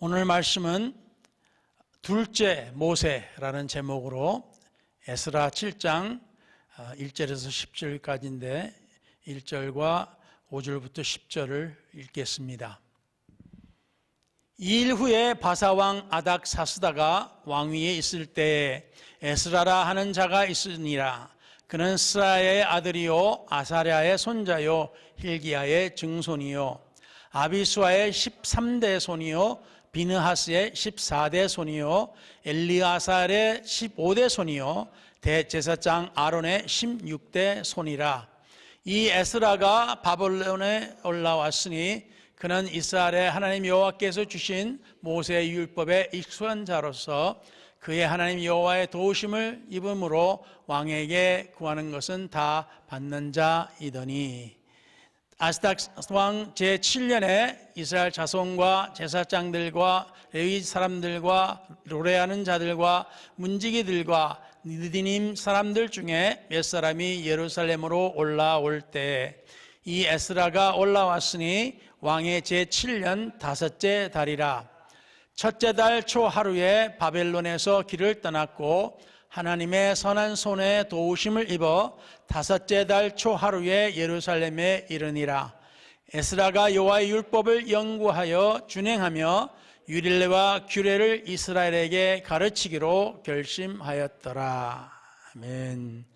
오늘 말씀은 둘째 모세라는 제목으로 에스라 7장 1절에서 10절까지인데 1절과 5절부터 10절을 읽겠습니다. 2일 후에 바사왕 아닥사스다가 왕위에 있을 때에 에스라라 하는 자가 있으니라. 그는 스라야의 아들이요 아사랴의 손자요 힐기야의 증손이요 아비수아의 13대 손이요 비느하스의 14대 손이요 엘리아살의 15대 손이요 대제사장 아론의 16대 손이라. 이 에스라가 바벨론에 올라왔으니 그는 이스라엘의 하나님 여호와께서 주신 모세의 율법에 익숙한 자로서 그의 하나님 여호와의 도우심을 입음으로 왕에게 구하는 것은 다 받는 자이더니, 아스닥스 왕 제7년에 이스라엘 자손과 제사장들과 레위 사람들과 노래하는 자들과 문지기들과 느디님 사람들 중에 몇 사람이 예루살렘으로 올라올 때 이 에스라가 올라왔으니 왕의 제7년 다섯째 달이라. 첫째 달 초 하루에 바벨론에서 길을 떠났고 하나님의 선한 손에 도우심을 입어 다섯째 달 초 하루에 예루살렘에 이르니라. 에스라가 여호와의 율법을 연구하여 준행하며 율례와 규례를 이스라엘에게 가르치기로 결심하였더라. 아멘.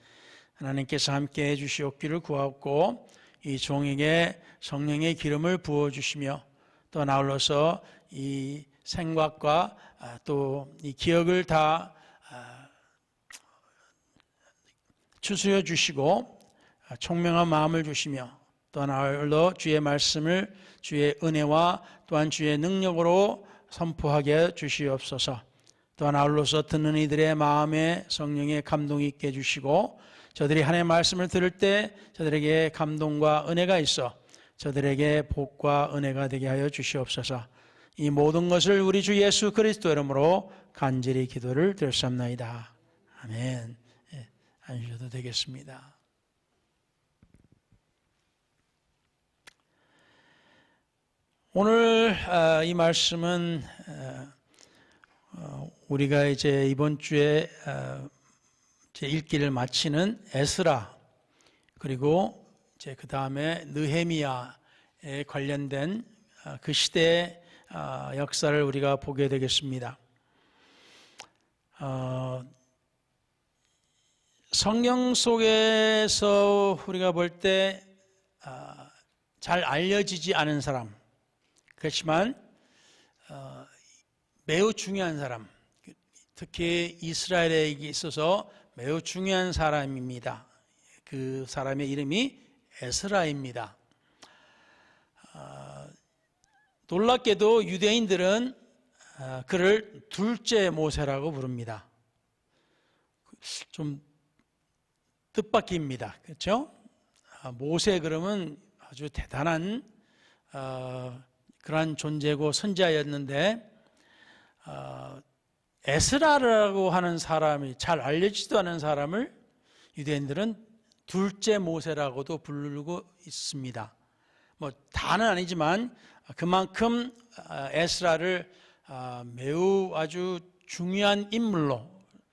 하나님께서 함께 해주시옵기를 구하옵고 이 종에게 성령의 기름을 부어주시며 또 나홀로서 이 생각과 또 이 기억을 다 추스려 주시고 총명한 마음을 주시며 또 나홀로 주의 말씀을 주의 은혜와 또한 주의 능력으로 선포하게 주시옵소서. 또 나홀로서 듣는 이들의 마음에 성령의 감동이 있게 해주시고 저들이 하나님의 말씀을 들을 때 저들에게 감동과 은혜가 있어 저들에게 복과 은혜가 되게 하여 주시옵소서. 이 모든 것을 우리 주 예수 그리스도 이름으로 간절히 기도를 드렸사옵나이다. 아멘. 앉으셔도 되겠습니다. 오늘 이 말씀은 우리가 이제 이번 주에 읽기를 마치는 에스라 그리고 이제 그 다음에 느헤미야에 관련된 그 시대의 역사를 우리가 보게 되겠습니다. 성경 속에서 우리가 볼 때 잘 알려지지 않은 사람, 그렇지만 매우 중요한 사람, 특히 이스라엘에 있어서 매우 중요한 사람입니다. 그 사람의 이름이 에스라입니다. 놀랍게도 유대인들은 그를 둘째 모세라고 부릅니다. 좀 뜻밖입니다. 그렇죠? 모세 그러면 아주 대단한 그러한 존재고 선지자였는데 에스라라고 하는 사람이 잘 알려지지도 않은 사람을 유대인들은 둘째 모세라고도 부르고 있습니다. 뭐 다는 아니지만 그만큼 에스라를 매우 아주 중요한 인물로,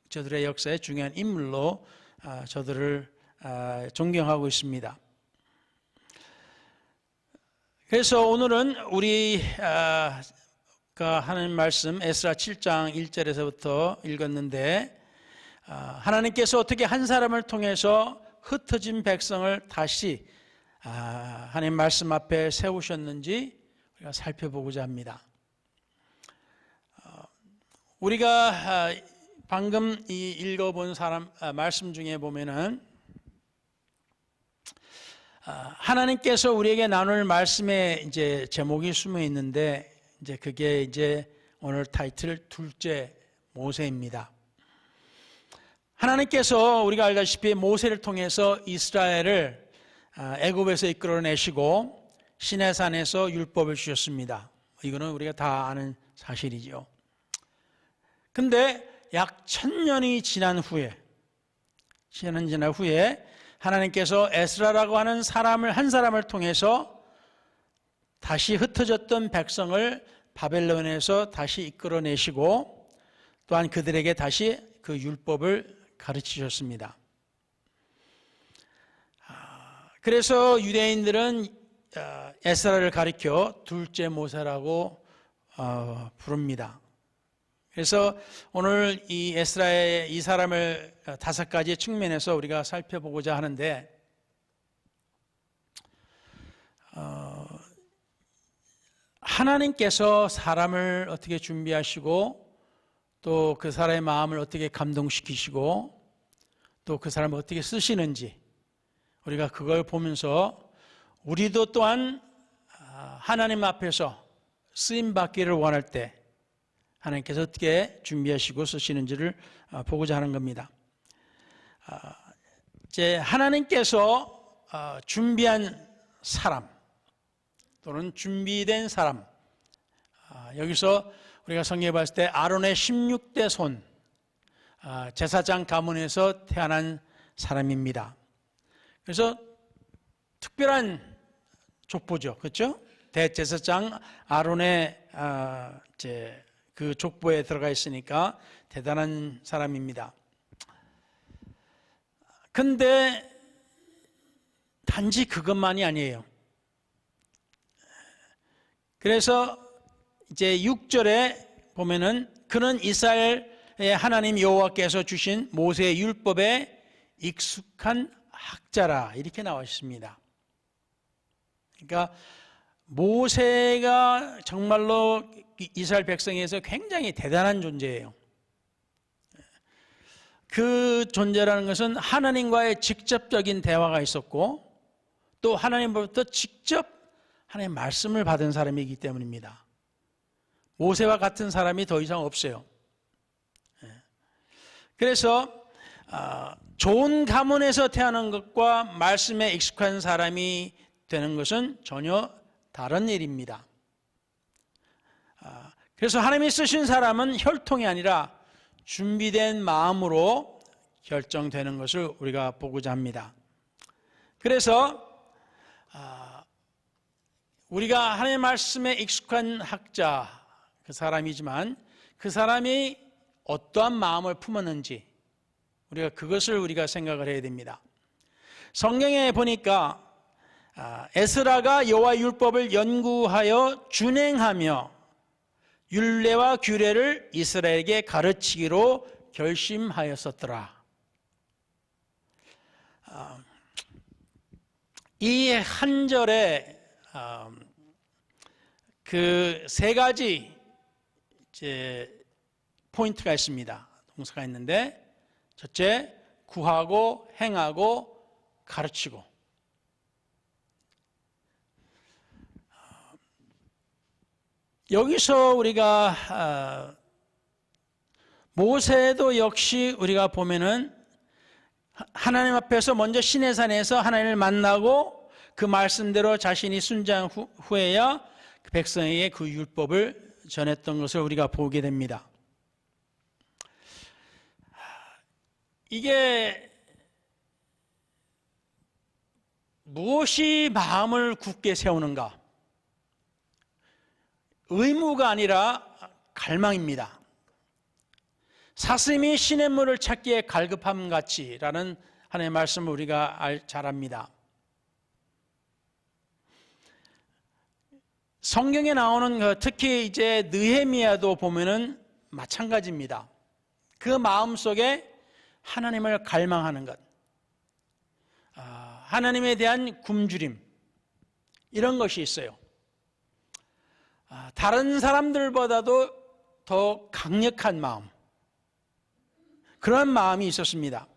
저들의 역사에 중요한 인물로 저들을 존경하고 있습니다. 그래서 오늘은 우리가 하나님 말씀 에스라 7장 1절에서부터 읽었는데 하나님께서 어떻게 한 사람을 통해서 흩어진 백성을 다시 하나님 말씀 앞에 세우셨는지 우리가 살펴보고자 합니다. 우리가 방금 이 읽어본 말씀 중에 보면은 하나님께서 우리에게 나눌 말씀에 이제 제목이 숨어 있는데 이제 그게 이제 오늘 타이틀 둘째 모세입니다. 하나님께서 우리가 알다시피 모세를 통해서 이스라엘을 애굽에서 이끌어내시고 시내산에서 율법을 주셨습니다. 이거는 우리가 다 아는 사실이죠. 근데 약 1000년이 지난 후에 하나님께서 에스라라고 하는 한 사람을 통해서 다시 흩어졌던 백성을 바벨론에서 다시 이끌어내시고 또한 그들에게 다시 그 율법을 가르치셨습니다. 그래서 유대인들은 에스라를 가리켜 둘째 모세라고 부릅니다. 그래서 오늘 이 에스라의 이 사람을 5가지 측면에서 우리가 살펴보고자 하는데, 하나님께서 사람을 어떻게 준비하시고 또 그 사람의 마음을 어떻게 감동시키시고 또 그 사람을 어떻게 쓰시는지 우리가 그걸 보면서 우리도 또한 하나님 앞에서 쓰임받기를 원할 때 하나님께서 어떻게 준비하시고 쓰시는지를 보고자 하는 겁니다. 이제 하나님께서 준비한 사람 또는 준비된 사람, 여기서 우리가 성경에 봤을 때 아론의 16대 손, 제사장 가문에서 태어난 사람입니다. 그래서 특별한 족보죠, 그렇죠? 대제사장 아론의 그 족보에 들어가 있으니까 대단한 사람입니다. 근데 단지 그것만이 아니에요. 그래서 이제 6절에 보면은 그는 이스라엘의 하나님 여호와께서 주신 모세의 율법에 익숙한 학자라 이렇게 나와 있습니다. 그러니까 모세가 정말로 이스라엘 백성에서 굉장히 대단한 존재예요. 그 존재라는 것은 하나님과의 직접적인 대화가 있었고 또 하나님으로부터 직접 하나님의 말씀을 받은 사람이기 때문입니다. 모세와 같은 사람이 더 이상 없어요. 그래서 좋은 가문에서 태어난 것과 말씀에 익숙한 사람이 되는 것은 전혀 다른 일입니다. 그래서 하나님이 쓰신 사람은 혈통이 아니라 준비된 마음으로 결정되는 것을 우리가 보고자 합니다. 그래서 우리가 하나님의 말씀에 익숙한 학자, 그 사람이지만 그 사람이 어떠한 마음을 품었는지 그것을 우리가 생각을 해야 됩니다. 성경에 보니까 에스라가 여호와의 율법을 연구하여 준행하며 율례와 규례를 이스라엘에게 가르치기로 결심하였었더라. 이 한 절에 그 3가지 포인트가 있습니다. 동사가 있는데, 첫째, 구하고 행하고 가르치고. 여기서 우리가 모세도 역시 우리가 보면은 하나님 앞에서 먼저 시내산에서 하나님을 만나고 그 말씀대로 자신이 순종한 후에야 그 백성에게 그 율법을 전했던 것을 우리가 보게 됩니다. 이게 무엇이 마음을 굳게 세우는가? 의무가 아니라 갈망입니다. 사슴이 시냇물을 찾기에 갈급함 같이라는 하나님의 말씀을 우리가 잘 압니다. 성경에 나오는 특히 이제 느헤미야도 보면은 마찬가지입니다. 그 마음 속에 하나님을 갈망하는 것, 하나님에 대한 굶주림, 이런 것이 있어요. 다른 사람들보다도 더 강력한 마음, 그런 마음이 있었습니다.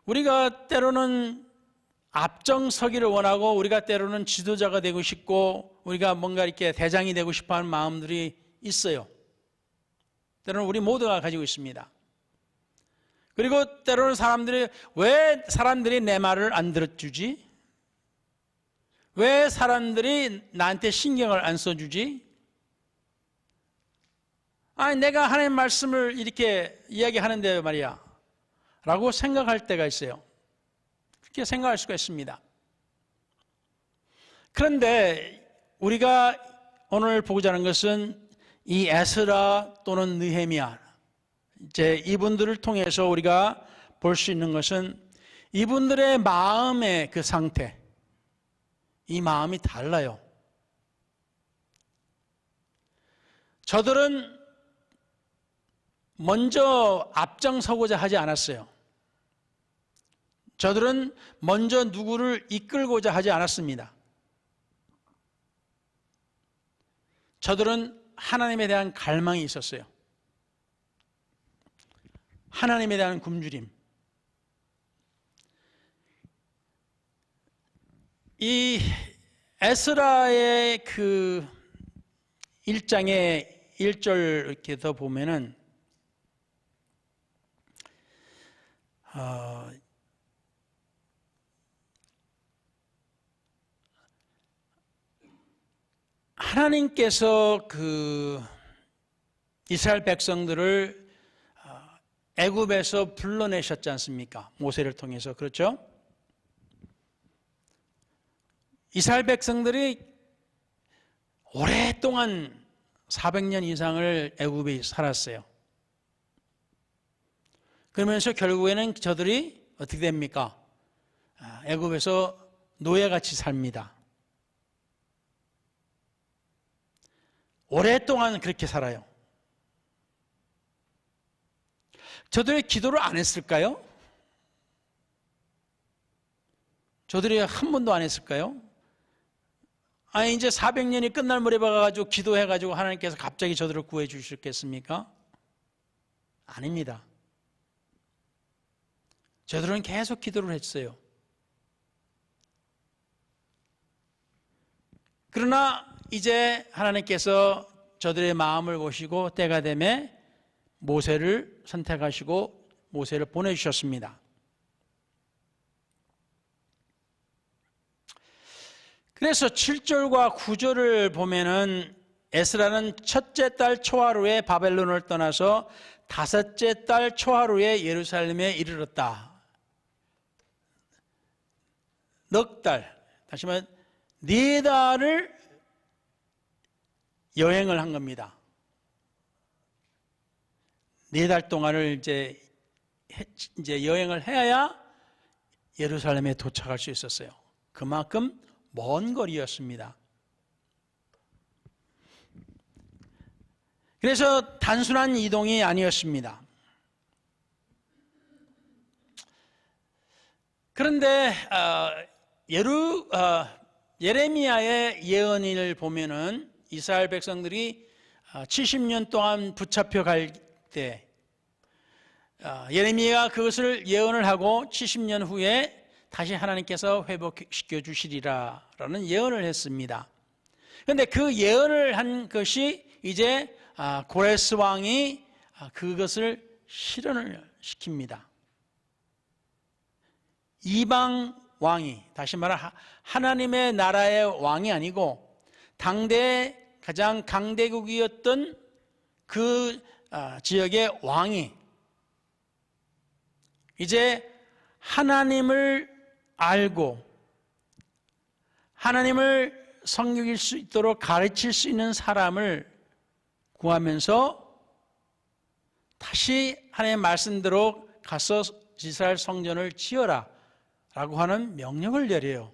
우리가 때로는 앞장서기를 원하고 우리가 때로는 지도자가 되고 싶고 우리가 뭔가 이렇게 대장이 되고 싶어하는 마음들이 있어요. 때로는 우리 모두가 가지고 있습니다. 그리고 때로는 왜 사람들이 내 말을 안 들어주지? 왜 사람들이 나한테 신경을 안 써주지? 아니, 내가 하나님 말씀을 이렇게 이야기하는데 말이야 라고 생각할 때가 있어요. 그렇게 생각할 수가 있습니다. 그런데 우리가 오늘 보고자 하는 것은 이 에스라 또는 느헤미야, 이제 이분들을 통해서 우리가 볼 수 있는 것은 이분들의 마음의 그 상태, 이 마음이 달라요. 저들은 먼저 앞장서고자 하지 않았어요. 저들은 먼저 누구를 이끌고자 하지 않았습니다. 저들은 하나님에 대한 갈망이 있었어요. 하나님에 대한 굶주림. 이 에스라의 그 1장의 1절 이렇게 더 보면은 하나님께서 그 이스라엘 백성들을 애굽에서 불러내셨지 않습니까? 모세를 통해서. 그렇죠? 이스라엘 백성들이 오랫동안 400년 이상을 애굽에 살았어요. 그러면서 결국에는 저들이 어떻게 됩니까? 애굽에서 노예같이 삽니다. 오랫동안 그렇게 살아요. 저들이 기도를 안 했을까요? 저들이 한 번도 안 했을까요? 아니 이제 400년이 끝날 무렵에 가가지고 기도해가지고 하나님께서 갑자기 저들을 구해 주셨겠습니까? 아닙니다. 저들은 계속 기도를 했어요. 그러나 이제 하나님께서 저들의 마음을 보시고 때가 되매 모세를 선택하시고 모세를 보내주셨습니다. 그래서 7절과 9절을 보면은 에스라는 첫째 달 초하루에 바벨론을 떠나서 다섯째 달 초하루에 예루살렘에 이르렀다. 넉 달, 다시 말하면 4달을 여행을 한 겁니다. 4달 동안을 이제 여행을 해야 예루살렘에 도착할 수 있었어요. 그만큼 먼 거리였습니다. 그래서 단순한 이동이 아니었습니다. 그런데 예레미야의 예언을 보면은 이스라엘 백성들이 70년 동안 붙잡혀 갈 때 예레미야가 그것을 예언을 하고 70년 후에 다시 하나님께서 회복시켜 주시리라라는 예언을 했습니다. 그런데 그 예언을 한 것이 이제 고레스 왕이 그것을 실현을 시킵니다. 이방 왕이, 다시 말하면 하나님의 나라의 왕이 아니고 당대 가장 강대국이었던 그 지역의 왕이 이제 하나님을 알고 하나님을 섬길 수 있도록 가르칠 수 있는 사람을 구하면서 다시 하나님의 말씀대로 가서 이스라엘 성전을 지어라 라고 하는 명령을 내려요.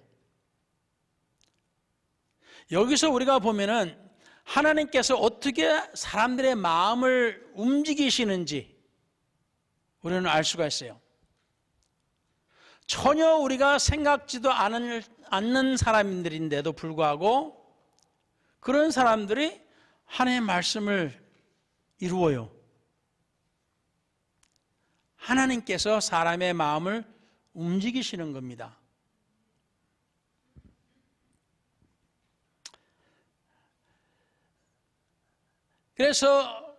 여기서 우리가 보면은 하나님께서 어떻게 사람들의 마음을 움직이시는지 우리는 알 수가 있어요. 전혀 우리가 생각지도 않는 사람들인데도 불구하고 그런 사람들이 하나님의 말씀을 이루어요. 하나님께서 사람의 마음을 움직이시는 겁니다. 그래서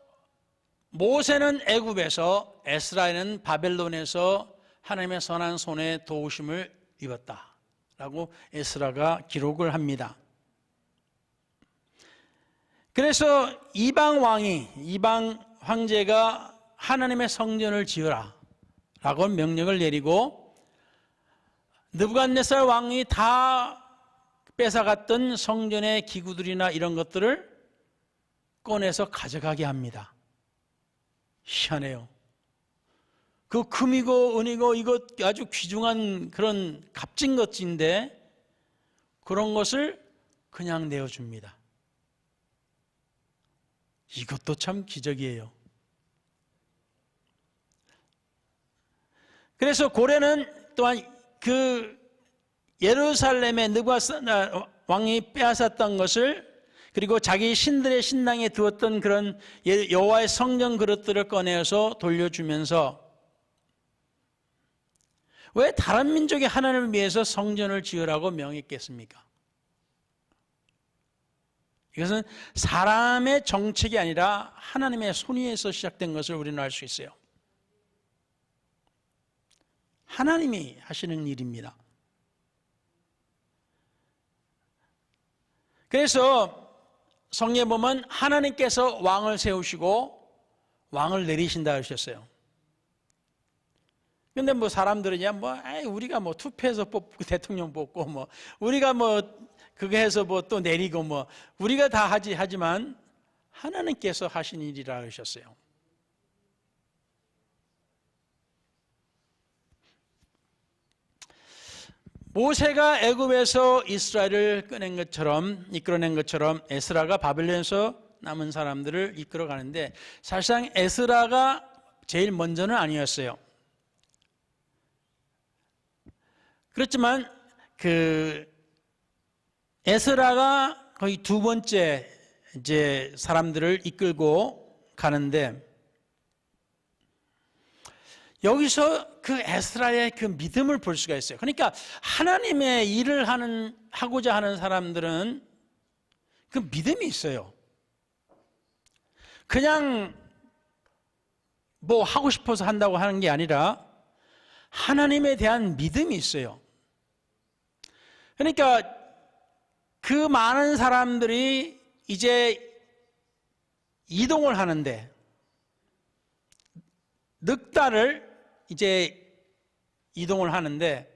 모세는 애굽에서, 에스라는 바벨론에서 하나님의 선한 손에 도우심을 입었다라고 에스라가 기록을 합니다. 그래서 이방 황제가 하나님의 성전을 지으라 라고 명령을 내리고 느부갓네살 왕이 다 뺏어갔던 성전의 기구들이나 이런 것들을 꺼내서 가져가게 합니다. 희한해요. 그 금이고 은이고 이거 아주 귀중한 그런 값진 것인데 그런 것을 그냥 내어줍니다. 이것도 참 기적이에요. 그래서 고레는 또한 그 예루살렘의 느부갓네살 왕이 빼앗았던 것을, 그리고 자기 신들의 신당에 두었던 그런 여호와의 성전 그릇들을 꺼내서 돌려주면서, 왜 다른 민족이 하나님을 위해서 성전을 지으라고 명했겠습니까? 이것은 사람의 정책이 아니라 하나님의 손위에서 시작된 것을 우리는 알 수 있어요. 하나님이 하시는 일입니다. 그래서 성경에 보면 하나님께서 왕을 세우시고 왕을 내리신다 하셨어요. 근데 뭐 사람들은야 우리가 투표해서 뽑고 대통령 뽑고 우리가 그거 해서 또 내리고 우리가 다 하지만 하나님께서 하신 일이라 하셨어요. 모세가 애굽에서 이스라엘을 이끌어낸 것처럼 에스라가 바벨론에서 남은 사람들을 이끌어가는데, 사실상 에스라가 제일 먼저는 아니었어요. 그렇지만 에스라가 거의 두 번째 이제 사람들을 이끌고 가는데, 여기서 그 에스라의 그 믿음을 볼 수가 있어요. 그러니까 하나님의 일을 하고자 하는 사람들은 그 믿음이 있어요. 그냥 하고 싶어서 한다고 하는 게 아니라 하나님에 대한 믿음이 있어요. 그러니까 그 많은 사람들이 이제 이동을 하는데, 넉 달을 이제 이동을 하는데,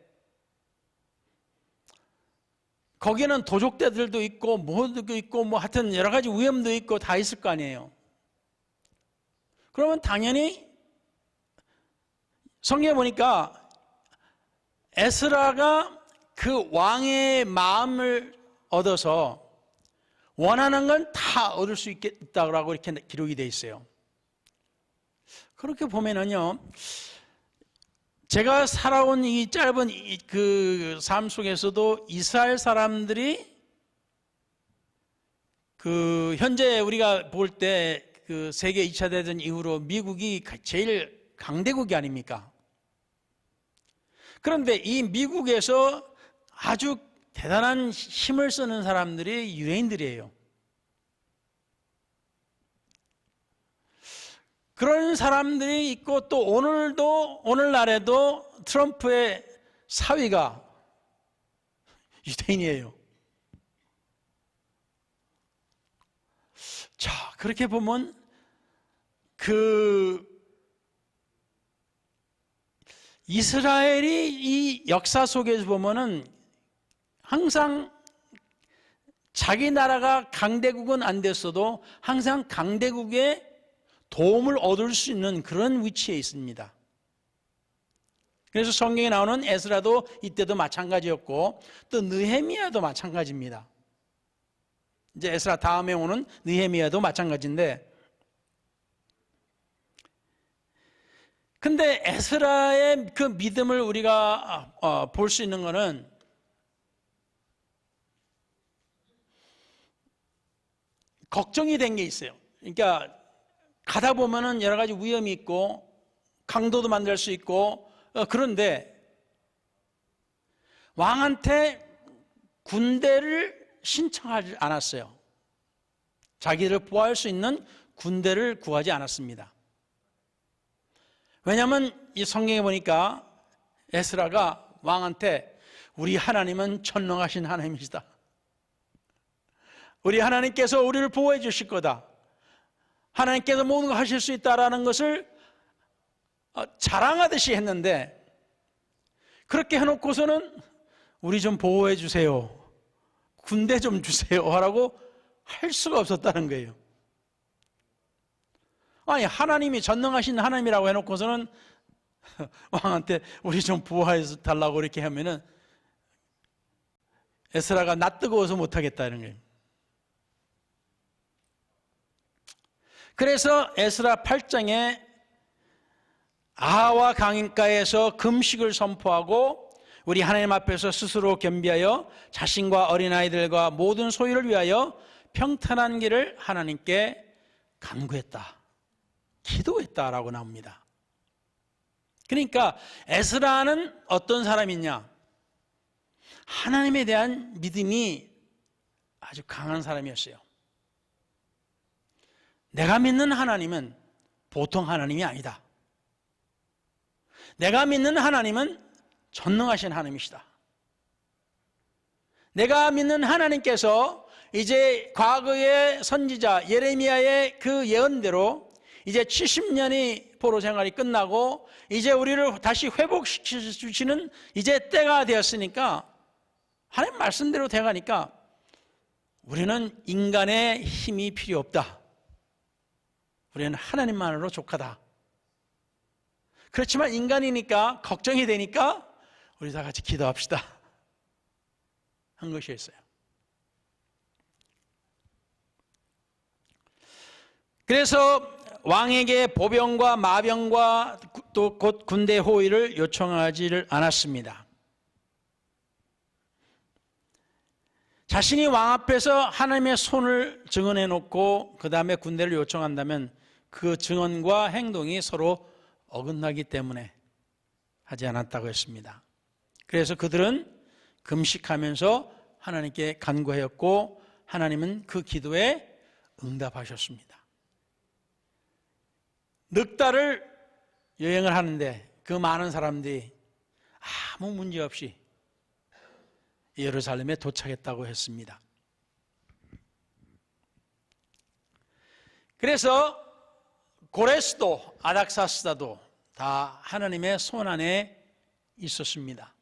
거기는 도적대들도 있고 뭐도 있고 하여튼 여러 가지 위험도 있고 다 있을 거 아니에요. 그러면 당연히 성경에 보니까 에스라가 그 왕의 마음을 얻어서 원하는 건 다 얻을 수 있다고 이렇게 기록이 되어 있어요. 그렇게 보면은요, 제가 살아온 이 짧은 그 삶 속에서도 이스라엘 사람들이 현재 우리가 볼 때 그 세계 2차 대전 이후로 미국이 제일 강대국이 아닙니까? 그런데 이 미국에서 아주 대단한 힘을 쓰는 사람들이 유대인들이에요. 그런 사람들이 있고, 또 오늘날에도 트럼프의 사위가 유대인이에요. 자, 그렇게 보면 이스라엘이 이 역사 속에서 보면은 항상 자기 나라가 강대국은 안 됐어도 항상 강대국의 도움을 얻을 수 있는 그런 위치에 있습니다. 그래서 성경에 나오는 에스라도 이때도 마찬가지였고, 또 느헤미야도 마찬가지입니다. 이제 에스라 다음에 오는 느헤미야도 마찬가지인데, 근데 에스라의 그 믿음을 우리가 볼 수 있는 것은, 걱정이 된 게 있어요. 그러니까 가다 보면은 여러 가지 위험이 있고 강도도 만날 수 있고, 그런데 왕한테 군대를 신청하지 않았어요. 자기를 보호할 수 있는 군대를 구하지 않았습니다. 왜냐하면 이 성경에 보니까 에스라가 왕한테 우리 하나님은 전능하신 하나님이시다. 우리 하나님께서 우리를 보호해 주실 거다. 하나님께서 모든 걸 하실 수 있다라는 것을 자랑하듯이 했는데, 그렇게 해놓고서는 우리 좀 보호해 주세요. 군대 좀 주세요 하라고 할 수가 없었다는 거예요. 아니, 하나님이 전능하신 하나님이라고 해놓고서는 왕한테 우리 좀 부하해서 달라고 이렇게 하면은 에스라가 낯 뜨거워서 못하겠다는 거예요. 그래서 에스라 8장에 아하와 강가에서 금식을 선포하고 우리 하나님 앞에서 스스로 겸비하여 자신과 어린아이들과 모든 소유를 위하여 평탄한 길을 하나님께 간구했다, 기도했다라고 나옵니다. 그러니까 에스라는 어떤 사람이냐? 하나님에 대한 믿음이 아주 강한 사람이었어요. 내가 믿는 하나님은 보통 하나님이 아니다. 내가 믿는 하나님은 전능하신 하나님이시다. 내가 믿는 하나님께서 이제 과거의 선지자 예레미야의 그 예언대로 이제 70년이 포로 생활이 끝나고 이제 우리를 다시 회복시켜 주시는 이제 때가 되었으니까, 하나님 말씀대로 돼가니까 우리는 인간의 힘이 필요 없다. 우리는 하나님만으로 족하다. 그렇지만 인간이니까 걱정이 되니까 우리 다 같이 기도합시다 한 것이었어요. 그래서 왕에게 보병과 마병과 또 곧 군대 호위를 요청하지를 않았습니다. 자신이 왕 앞에서 하나님의 손을 증언해 놓고 그 다음에 군대를 요청한다면 그 증언과 행동이 서로 어긋나기 때문에 하지 않았다고 했습니다. 그래서 그들은 금식하면서 하나님께 간구하였고 하나님은 그 기도에 응답하셨습니다. 넉 달을 여행을 하는데 그 많은 사람들이 아무 문제 없이 예루살렘에 도착했다고 했습니다. 그래서 고레스도 아닥사스다도 다 하나님의 손 안에 있었습니다.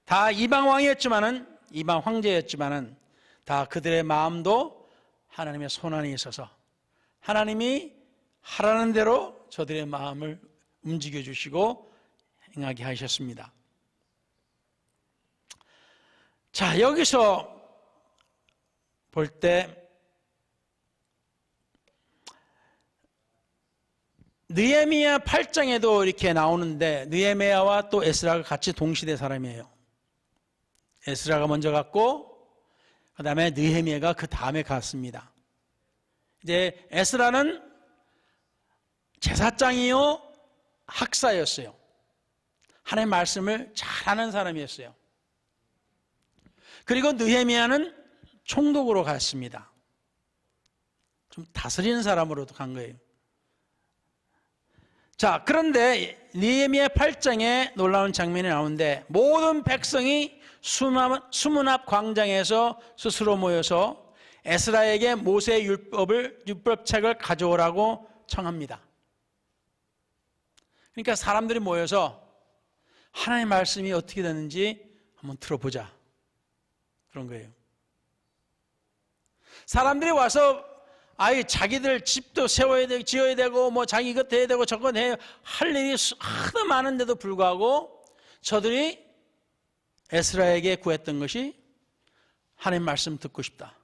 다 이방 왕이었지만은, 이방 황제였지만은 다 그들의 마음도 하나님의 손 안에 있어서 하나님이 하라는 대로 저들의 마음을 움직여 주시고 행하게 하셨습니다. 자, 여기서 볼 때 느헤미야 8장에도 이렇게 나오는데 느헤미야와 또 에스라가 같이 동시대 사람이에요. 에스라가 먼저 갔고 그 다음에 느헤미야가 그 다음에 갔습니다. 이제 에스라는 제사장이요 학사였어요. 하나님의 말씀을 잘하는 사람이었어요. 그리고 느헤미야는 총독으로 갔습니다. 좀 다스리는 사람으로도 간 거예요. 자, 그런데 느헤미야 8장에 놀라운 장면이 나오는데 모든 백성이 수문 앞 광장에서 스스로 모여서 에스라에게 모세의 율법책을 가져오라고 청합니다. 그러니까 사람들이 모여서 하나님의 말씀이 어떻게 되는지 한번 들어보자, 그런 거예요. 사람들이 와서 자기들 집도 세워야 되고 지어야 되고 뭐 자기 이것 해야 되고 저것 해야 할 일이 하도 많은데도 불구하고 저들이 에스라에게 구했던 것이 하나님 말씀 듣고 싶다.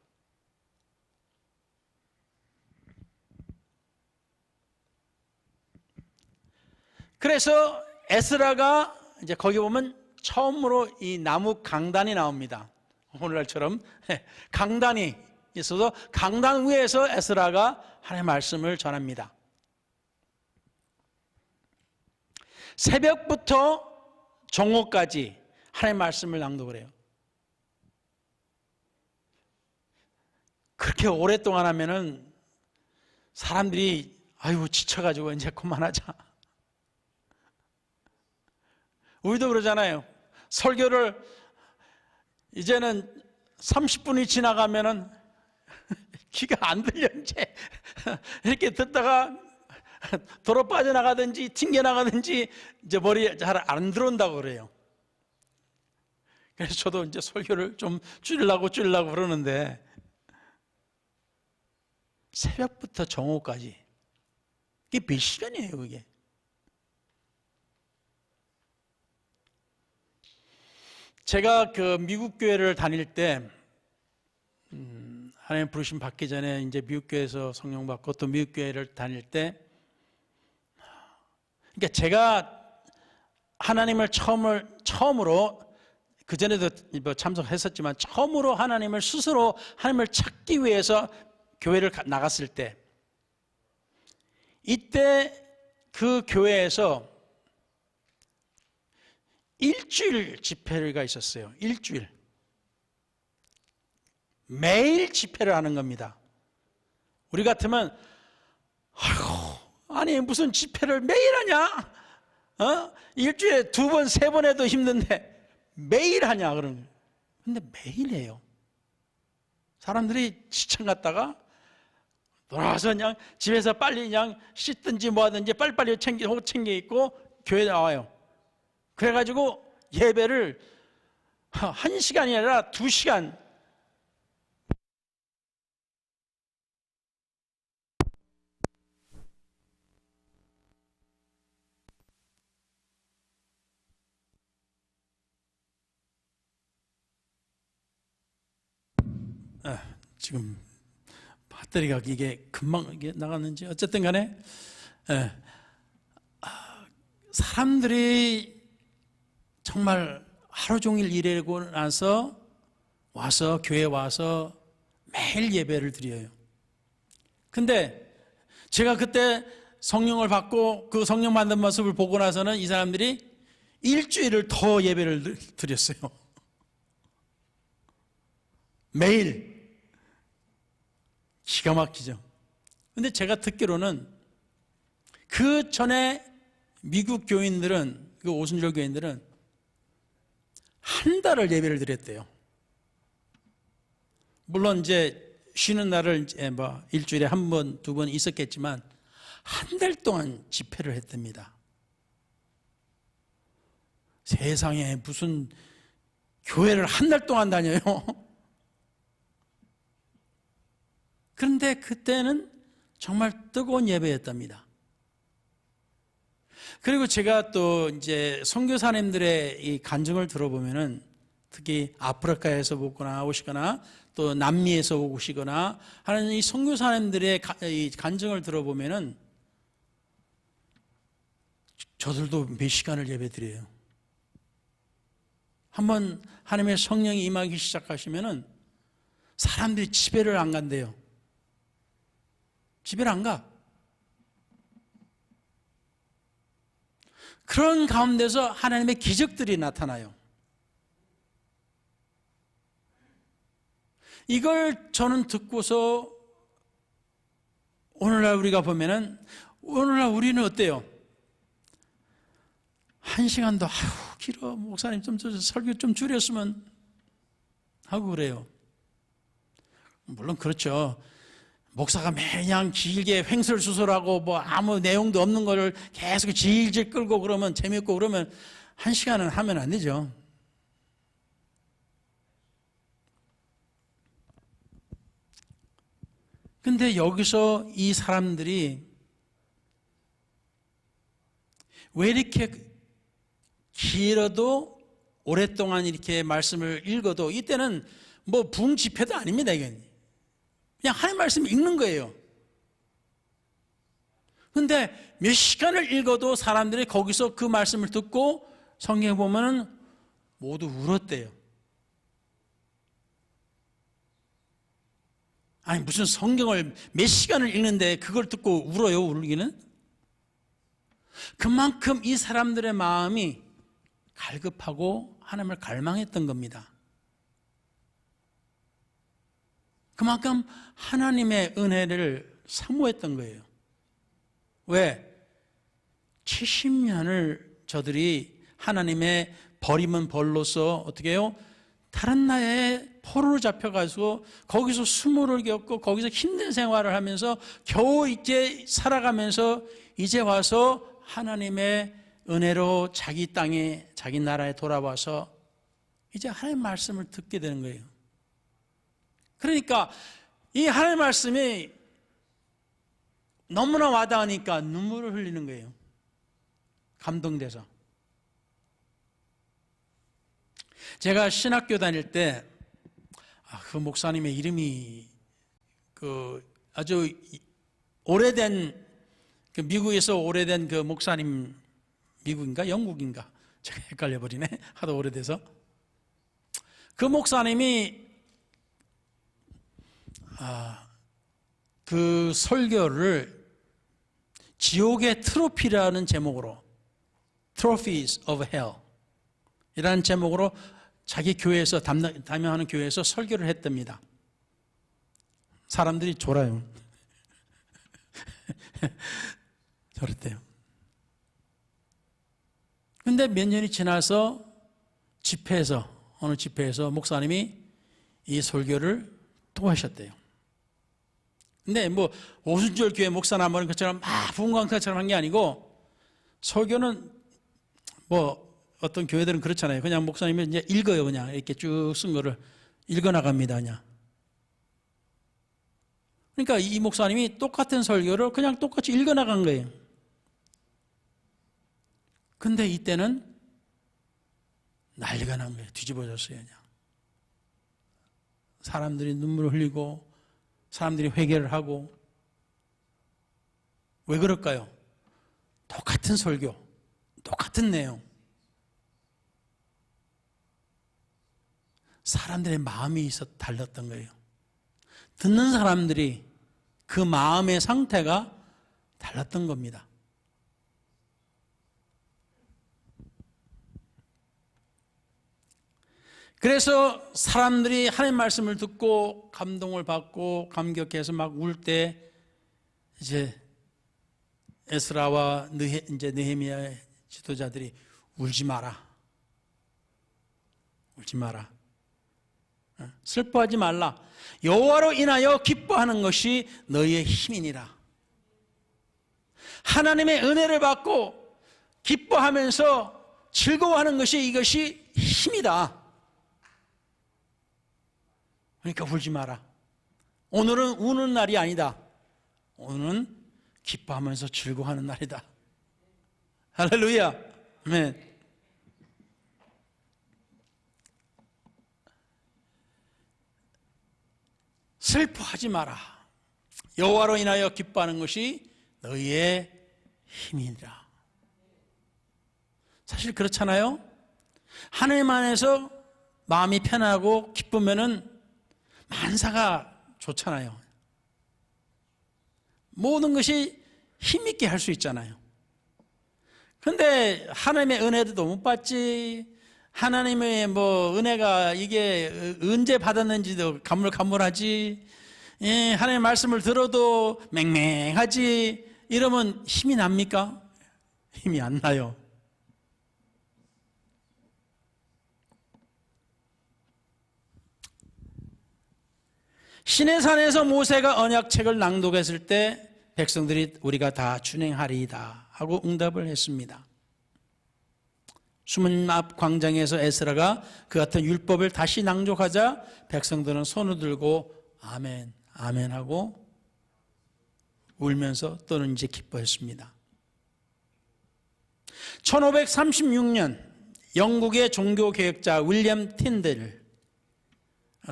그래서 에스라가 이제 거기 보면 처음으로 이 나무 강단이 나옵니다. 오늘날처럼 강단이 있어서 강단 위에서 에스라가 하나님의 말씀을 전합니다. 새벽부터 정오까지 하나님의 말씀을 낭독을 해요. 그렇게 오랫동안 하면은 사람들이 아유 지쳐가지고 이제 그만하자. 우리도 그러잖아요. 설교를 이제는 30분이 지나가면은 귀가 안 들려 이제 이렇게 듣다가 도로 빠져나가든지 튕겨나가든지 이제 머리에 잘 안 들어온다고 그래요. 그래서 저도 이제 설교를 좀 줄이려고 그러는데, 새벽부터 정오까지 이게 몇 시간이에요, 그게? 제가 그 미국 교회를 다닐 때, 하나님 부르심 받기 전에 이제 미국 교회에서 성령 받고 또 미국 교회를 다닐 때, 그러니까 제가 하나님을 처음으로, 그전에도 뭐 참석했었지만 처음으로 하나님을 스스로 하나님을 찾기 위해서 교회를 나갔을 때, 이때 그 교회에서 일주일 집회가 있었어요. 일주일. 매일 집회를 하는 겁니다. 우리 같으면 아니 무슨 집회를 매일 하냐? 일주일에 2번, 3번 해도 힘든데 매일 하냐? 그러는. 근데 매일 해요. 사람들이 시청 갔다가 돌아와서 그냥 집에서 빨리 그냥 씻든지 뭐 하든지 빨리빨리 챙겨 입고 교회 나와요. 그래가지고 예배를 1시간이 아니라 2시간. 지금 배터리가 이게 금방 이게 나갔는지 어쨌든 간에 사람들이 정말 하루 종일 일하고 나서 와서 교회 와서 매일 예배를 드려요. 근데 제가 그때 성령을 받고 그 성령 받는 모습을 보고 나서는 이 사람들이 일주일을 더 예배를 드렸어요. 매일. 기가 막히죠. 근데 제가 듣기로는 그 전에 미국 교인들은, 그 오순절 교인들은 한 달을 예배를 드렸대요. 물론 이제 쉬는 날을 이제 뭐 일주일에 1번, 2번 있었겠지만 한 달 동안 집회를 했답니다. 세상에 무슨 교회를 한 달 동안 다녀요? 그런데 그때는 정말 뜨거운 예배였답니다. 그리고 제가 또 이제 선교사님들의 이 간증을 들어보면은, 특히 아프리카에서 오시거나 또 남미에서 오시거나 하는 이 선교사님들의 이 간증을 들어보면은 저들도 몇 시간을 예배드려요. 한번 하나님의 성령이 임하기 시작하시면은 사람들이 집회를 안 간대요. 집에를 안 가. 그런 가운데서 하나님의 기적들이 나타나요. 이걸 저는 듣고서 오늘날 우리가 보면은, 오늘날 우리는 어때요? 1시간도 아유 길어, 목사님 좀 설교 좀 줄였으면 하고 그래요. 물론 그렇죠. 목사가 매냥 길게 횡설수설하고 뭐 아무 내용도 없는 거를 계속 질질 끌고 그러면 재미없고 그러면 1시간은 하면 안 되죠. 근데 여기서 이 사람들이 왜 이렇게 길어도 오랫동안 이렇게 말씀을 읽어도, 이때는 뭐 붕 집회도 아닙니다. 이건 그냥 하나님 말씀 읽는 거예요. 근데 몇 시간을 읽어도 사람들이 거기서 그 말씀을 듣고 성경에 보면은 모두 울었대요. 아니 무슨 성경을 몇 시간을 읽는데 그걸 듣고 울어요? 울기는? 그만큼 이 사람들의 마음이 갈급하고 하나님을 갈망했던 겁니다. 그만큼 하나님의 은혜를 사모했던 거예요. 왜? 70년을 저들이 하나님의 버림은 벌로서 어떻게 해요? 다른 나라에 포로로 잡혀가지고 거기서 수모를 겪고 거기서 힘든 생활을 하면서 겨우 이제 살아가면서 이제 와서 하나님의 은혜로 자기 땅에, 자기 나라에 돌아와서 이제 하나님 말씀을 듣게 되는 거예요. 그러니까 이 하나님 말씀이 너무나 와닿으니까 눈물을 흘리는 거예요. 감동돼서. 제가 신학교 다닐 때 그 목사님의 이름이 아주 오래된 미국에서 오래된 그 목사님, 미국인가 영국인가 제가 헷갈려 버리네. 하도 오래돼서. 그 목사님이 그 설교를 지옥의 트로피라는 제목으로, Trophies of Hell 이라는 제목으로 자기 교회에서 담임하는 교회에서 설교를 했답니다. 사람들이 졸아요. 저랬대요. 근데 몇 년이 지나서 어느 집회에서 목사님이 이 설교를 또 하셨대요. 근데 뭐 오순절 교회 목사나 뭐 것처럼 막 부흥 강사처럼 한 게 아니고, 설교는 뭐 어떤 교회들은 그렇잖아요. 그냥 목사님이 이제 읽어요. 그냥 이렇게 쭉 쓴 거를 읽어 나갑니다. 그냥. 그러니까 이 목사님이 똑같은 설교를 그냥 똑같이 읽어 나간 거예요. 근데 이때는 난리가 난 거예요. 뒤집어졌어요. 그냥. 사람들이 눈물을 흘리고 사람들이 회개를 하고. 왜 그럴까요? 똑같은 설교, 똑같은 내용. 사람들의 마음이 달랐던 거예요. 듣는 사람들이 그 마음의 상태가 달랐던 겁니다. 그래서 사람들이 하나님 말씀을 듣고 감동을 받고 감격해서 막 울 때, 이제 에스라와 느헤미야의 지도자들이 울지 마라. 울지 마라. 슬퍼하지 말라. 여호와로 인하여 기뻐하는 것이 너희의 힘이니라. 하나님의 은혜를 받고 기뻐하면서 즐거워하는 것이 이것이 힘이다. 그러니까 울지 마라. 오늘은 우는 날이 아니다. 오늘은 기뻐하면서 즐거워하는 날이다. 할렐루야. 아멘. 슬퍼하지 마라. 여호와로 인하여 기뻐하는 것이 너희의 힘이니라. 사실 그렇잖아요. 하나님 안에서 마음이 편하고 기쁘면은 만사가 좋잖아요. 모든 것이 힘있게 할 수 있잖아요. 그런데 하나님의 은혜도 못 받지, 하나님의 은혜가 이게 언제 받았는지도 가물가물하지, 하나님의 말씀을 들어도 맹맹하지, 이러면 힘이 납니까? 힘이 안 나요. 시내산에서 모세가 언약책을 낭독했을 때 백성들이 우리가 다 준행하리이다 하고 응답을 했습니다. 수문 앞 광장에서 에스라가 그 같은 율법을 다시 낭독하자 백성들은 손을 들고 아멘, 아멘 하고 울면서 또는 이제 기뻐했습니다. 1536년 영국의 종교개혁자 윌리엄 틴델,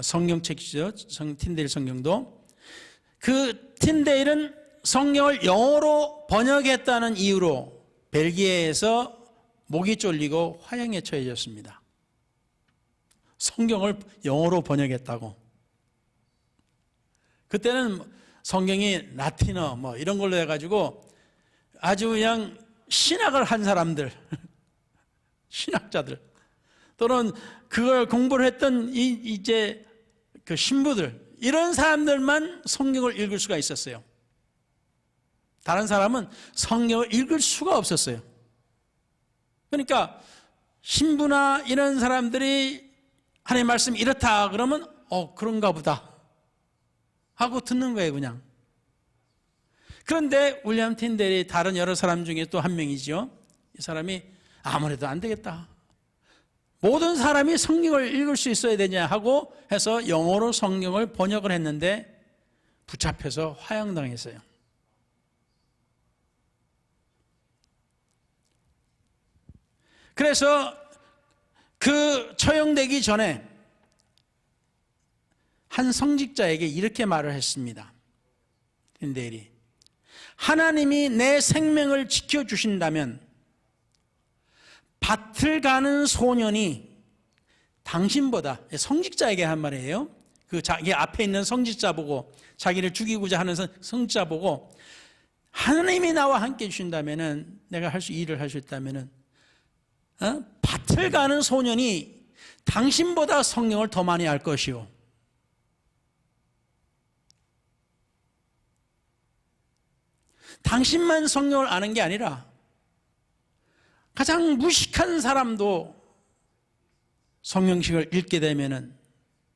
성경책이죠. 틴데일 성경도. 그 틴데일은 성경을 영어로 번역했다는 이유로 벨기에에서 목이 졸리고 화형에 처해졌습니다. 성경을 영어로 번역했다고. 그때는 성경이 라틴어 이런 걸로 해가지고 아주 그냥 신학을 한 사람들, 신학자들, 또는 그걸 공부를 했던 이제 그 신부들, 이런 사람들만 성경을 읽을 수가 있었어요. 다른 사람은 성경을 읽을 수가 없었어요. 그러니까 신부나 이런 사람들이 하나님의 말씀이 이렇다 그러면 그런가 보다 하고 듣는 거예요, 그냥. 그런데 윌리엄 틴델이 다른 여러 사람 중에 또 한 명이죠. 이 사람이 아무래도 안 되겠다. 모든 사람이 성경을 읽을 수 있어야 되냐 하고 해서 영어로 성경을 번역을 했는데 붙잡혀서 화형당했어요. 그래서 그 처형되기 전에 한 성직자에게 이렇게 말을 했습니다. 틴데일이, 하나님이 내 생명을 지켜주신다면 밭을 가는 소년이 당신보다, 성직자에게 한 말이에요. 그 자기 앞에 있는 성직자 보고, 자기를 죽이고자 하는 성직자 보고, 하나님이 나와 함께 해주신다면은, 내가 일을 할 수 있다면은, 밭을 가는 소년이 당신보다 성경을 더 많이 알 것이요. 당신만 성경을 아는 게 아니라 가장 무식한 사람도 성경식을 읽게 되면은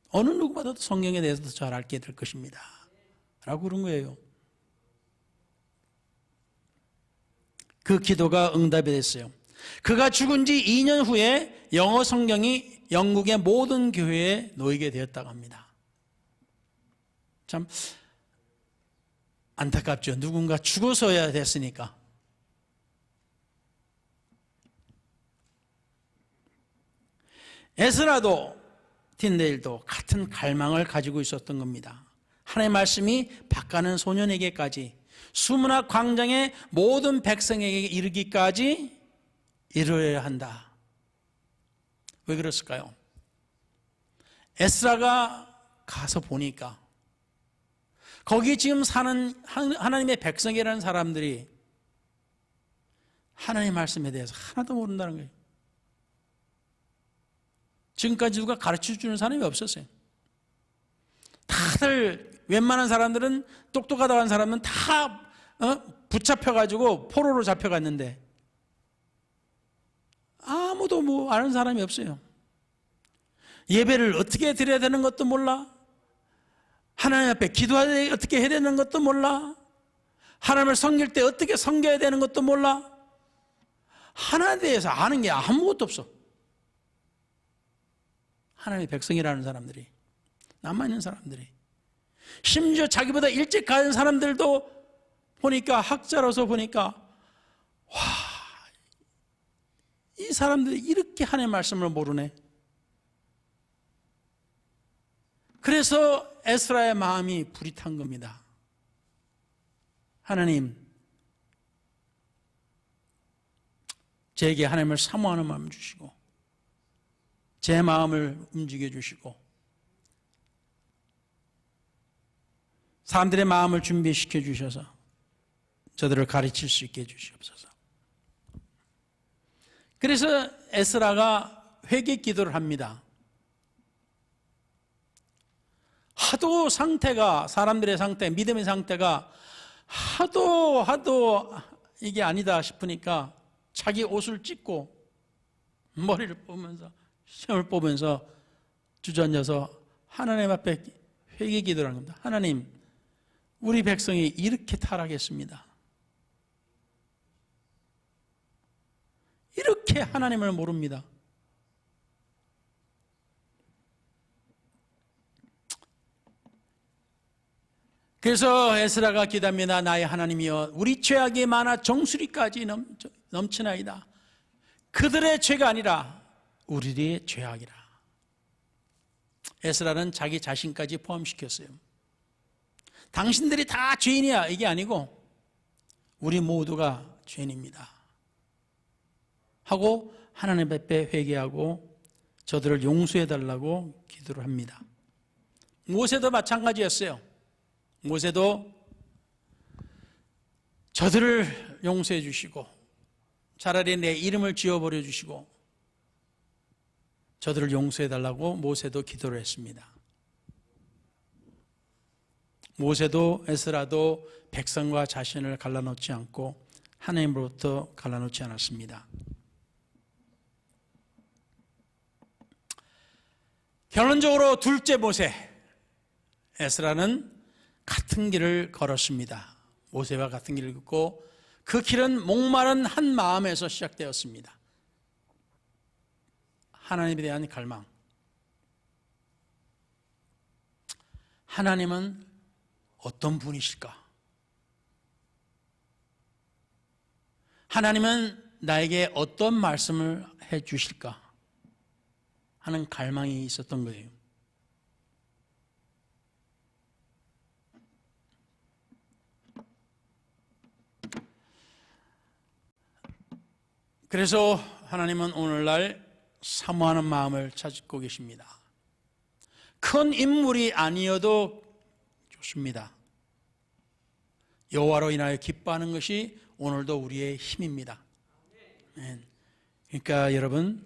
어느 누구보다도 성경에 대해서 더 잘 알게 될 것입니다 라고 그런 거예요. 그 기도가 응답이 됐어요. 그가 죽은 지 2년 후에 영어 성경이 영국의 모든 교회에 놓이게 되었다고 합니다. 참 안타깝죠. 누군가 죽어서야 됐으니까. 에스라도 틴데일도 같은 갈망을 가지고 있었던 겁니다. 하나님의 말씀이 밭가는 소년에게까지, 수문학 광장의 모든 백성에게 이르기까지 이루어야 한다. 왜 그랬을까요? 에스라가 가서 보니까 거기 지금 사는 하나님의 백성이라는 사람들이 하나님의 말씀에 대해서 하나도 모른다는 거예요. 지금까지 누가 가르쳐주는 사람이 없었어요. 다들 웬만한 사람들은, 똑똑하다고 하는 사람은 다 붙잡혀가지고 포로로 잡혀갔는데 아무도 아는 사람이 없어요. 예배를 어떻게 드려야 되는 것도 몰라. 하나님 앞에 기도할 때 어떻게 해야 되는 것도 몰라. 하나님을 섬길 때 어떻게 섬겨야 되는 것도 몰라. 하나님에 대해서 아는 게 아무것도 없어. 하나님의 백성이라는 사람들이, 남아있는 사람들이, 심지어 자기보다 일찍 가는 사람들도 보니까, 학자로서 보니까, 와, 이 사람들이 이렇게 하나님의 말씀을 모르네. 그래서 에스라의 마음이 불이 탄 겁니다. 하나님, 제게 하나님을 사모하는 마음 주시고 제 마음을 움직여 주시고 사람들의 마음을 준비시켜 주셔서 저들을 가르칠 수 있게 해주시옵소서. 그래서 에스라가 회개 기도를 합니다. 하도 상태가, 사람들의 상태, 믿음의 상태가 하도 이게 아니다 싶으니까 자기 옷을 찢고 머리를 뽑으면서 시험을 뽑으면서 주저앉아서 하나님 앞에 회개 기도를 합니다. 하나님, 우리 백성이 이렇게 타락했습니다. 이렇게 하나님을 모릅니다. 그래서 에스라가 기도합니다. 나의 하나님이여, 우리 죄악이 많아 정수리까지 넘치나이다. 그들의 죄가 아니라 우리의 죄악이라. 에스라는 자기 자신까지 포함시켰어요. 당신들이 다 죄인이야, 이게 아니고 우리 모두가 죄인입니다 하고 하나님 앞에 회개하고 저들을 용서해달라고 기도를 합니다. 모세도 마찬가지였어요. 모세도 저들을 용서해 주시고 차라리 내 이름을 지워버려 주시고 저들을 용서해 달라고 모세도 기도를 했습니다. 모세도 에스라도 백성과 자신을 갈라놓지 않고 하나님으로부터 갈라놓지 않았습니다. 결론적으로 둘째 모세 에스라는 같은 길을 걸었습니다. 모세와 같은 길을 걷고 그 길은 목마른 한 마음에서 시작되었습니다. 하나님에 대한 갈망. 하나님은 어떤 분이실까? 하나님은 나에게 어떤 말씀을 해 주실까? 하는 갈망이 있었던 거예요. 그래서 하나님은 오늘날 사모하는 마음을 찾고 계십니다. 큰 인물이 아니어도 좋습니다. 여호와로 인하여 기뻐하는 것이 오늘도 우리의 힘입니다. 그러니까 여러분,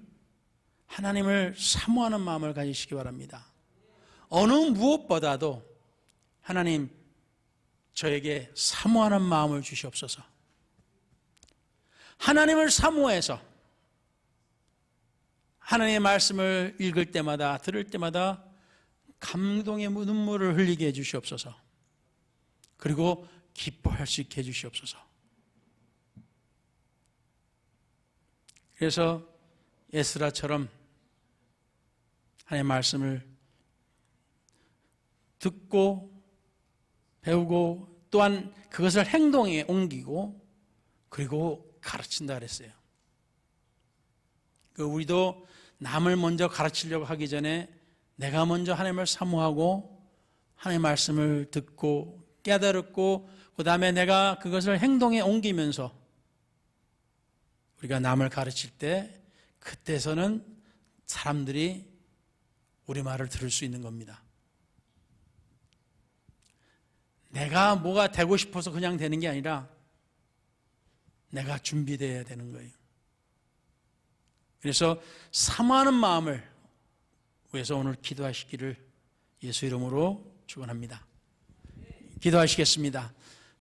하나님을 사모하는 마음을 가지시기 바랍니다. 어느 무엇보다도 하나님, 저에게 사모하는 마음을 주시옵소서. 하나님을 사모해서 하나님의 말씀을 읽을 때마다, 들을 때마다 감동의 눈물을 흘리게 해주시옵소서. 그리고 기뻐할 수 있게 해주시옵소서. 그래서 에스라처럼 하나님의 말씀을 듣고 배우고 또한 그것을 행동에 옮기고 그리고 가르친다 그랬어요. 우리도 남을 먼저 가르치려고 하기 전에 내가 먼저 하나님을 사모하고 하나님의 말씀을 듣고 깨달았고 그 다음에 내가 그것을 행동에 옮기면서 우리가 남을 가르칠 때 그때서는 사람들이 우리 말을 들을 수 있는 겁니다. 내가 뭐가 되고 싶어서 그냥 되는 게 아니라 내가 준비되어야 되는 거예요. 그래서 사모하는 마음을 위해서 오늘 기도하시기를 예수 이름으로 축원합니다. 기도하시겠습니다.